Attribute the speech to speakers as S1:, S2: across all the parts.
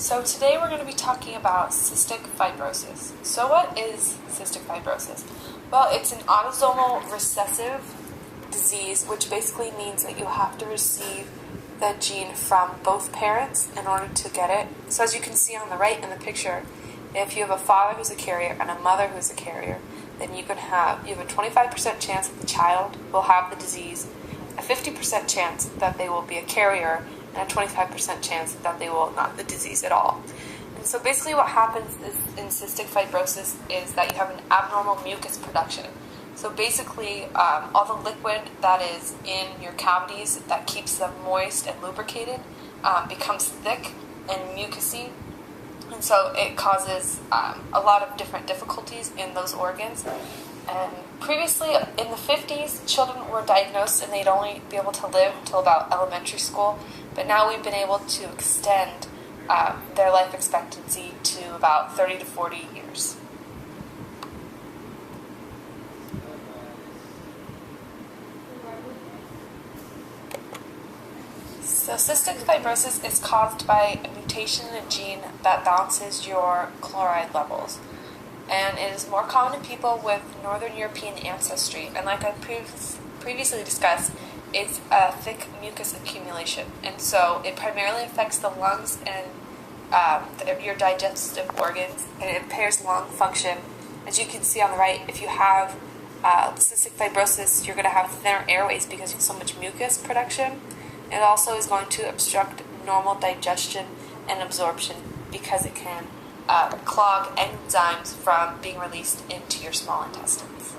S1: So today we're going to be talking about cystic fibrosis. So what is cystic fibrosis? Well, it's an autosomal recessive disease, which basically means that you have to receive the gene from both parents in order to get it. So as you can see on the right in the picture, if you have a father who's a carrier and a mother who's a carrier, then you have a 25% chance that the child will have the disease, a 50% chance that they will be a carrier, and a 25% chance that they will not have the disease at all. And so basically what happens in cystic fibrosis is that you have an abnormal mucus production. So basically all the liquid that is in your cavities that keeps them moist and lubricated becomes thick and mucousy. And so it causes a lot of different difficulties in those organs. And previously, in the 50s, children were diagnosed and they'd only be able to live until about elementary school. But now we've been able to extend their life expectancy to about 30 to 40 years. So cystic fibrosis is caused by a mutation in a gene that balances your chloride levels. And it is more common in people with Northern European ancestry. And like I previously discussed, it's a thick mucus accumulation. And so it primarily affects the lungs and your digestive organs, and it impairs lung function. As you can see on the right, if you have cystic fibrosis, you're going to have thinner airways because you have so much mucus production. It also is going to obstruct normal digestion and absorption because it can clog enzymes from being released into your small intestines.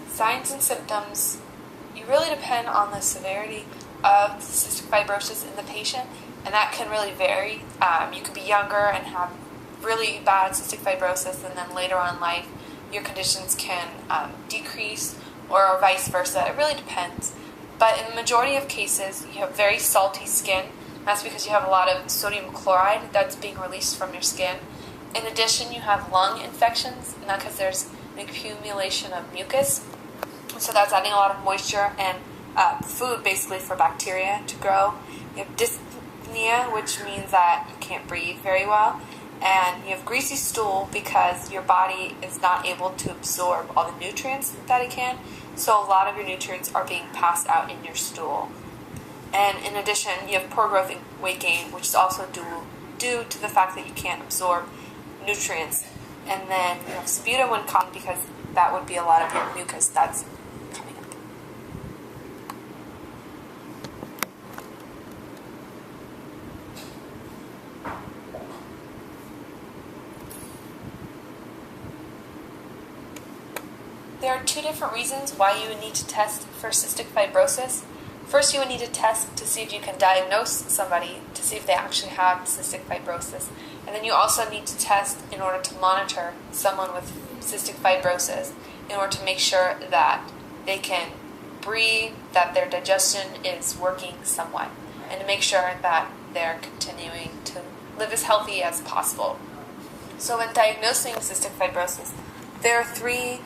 S1: Signs and symptoms, you really depend on the severity of cystic fibrosis in the patient, and that can really vary. You could be younger and have really bad cystic fibrosis, and then later on in life, your conditions can decrease, or vice versa. It really depends. But in the majority of cases, you have very salty skin. That's because you have a lot of sodium chloride that's being released from your skin. In addition, you have lung infections, and that's because there's an accumulation of mucus. So that's adding a lot of moisture and food, basically, for bacteria to grow. You have dyspnea, which means that you can't breathe very well. And you have greasy stool because your body is not able to absorb all the nutrients that it can. So a lot of your nutrients are being passed out in your stool. And in addition, you have poor growth and weight gain, which is also due to the fact that you can't absorb nutrients. And then you have sputum when common because that would be a lot of your mucus that's coming up. There are two different reasons why you would need to test for cystic fibrosis. First, you would need to test to see if you can diagnose somebody, to see if they actually have cystic fibrosis. And then you also need to test in order to monitor someone with cystic fibrosis in order to make sure that they can breathe, that their digestion is working somewhat, and to make sure that they're continuing to live as healthy as possible. So when diagnosing cystic fibrosis, there are three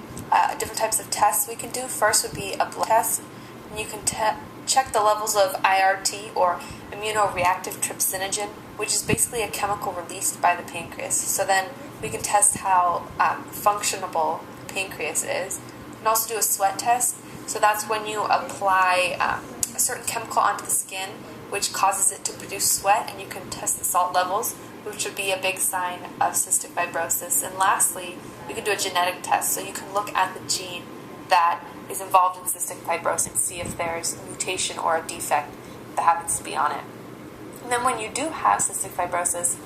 S1: different types of tests we can do. First would be a blood test, and you can check the levels of IRT, or immunoreactive trypsinogen, which is basically a chemical released by the pancreas. So then we can test how functionable the pancreas is. We can also do a sweat test. So that's when you apply a certain chemical onto the skin, which causes it to produce sweat, and you can test the salt levels, which would be a big sign of cystic fibrosis. And lastly, we can do a genetic test. So you can look at the gene that is involved in cystic fibrosis and see if there's a mutation or a defect that happens to be on it. And then when you do have cystic fibrosis,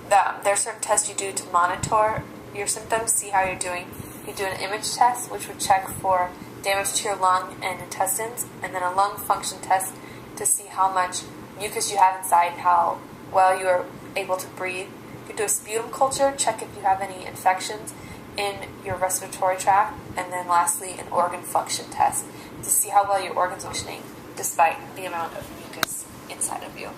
S1: there are certain tests you do to monitor your symptoms, see how you're doing. You do an image test, which would check for damage to your lung and intestines, and then a lung function test to see how much mucus you have inside and how well you are able to breathe. You can do a sputum culture, check if you have any infections in your respiratory tract, and then lastly an organ function test to see how well your organs are functioning despite the amount of mucus inside of you.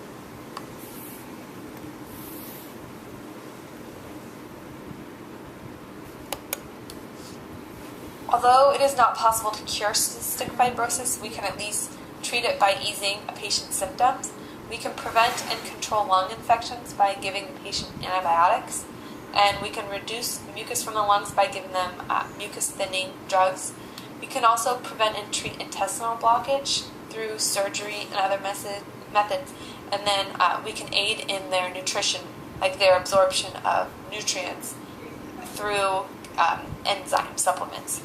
S1: Although it is not possible to cure cystic fibrosis, we can at least treat it by easing a patient's symptoms. We can prevent and control lung infections by giving the patient antibiotics, and we can reduce mucus from the lungs by giving them mucus-thinning drugs. We can also prevent and treat intestinal blockage through surgery and other methods, and then we can aid in their nutrition, like their absorption of nutrients through enzyme supplements.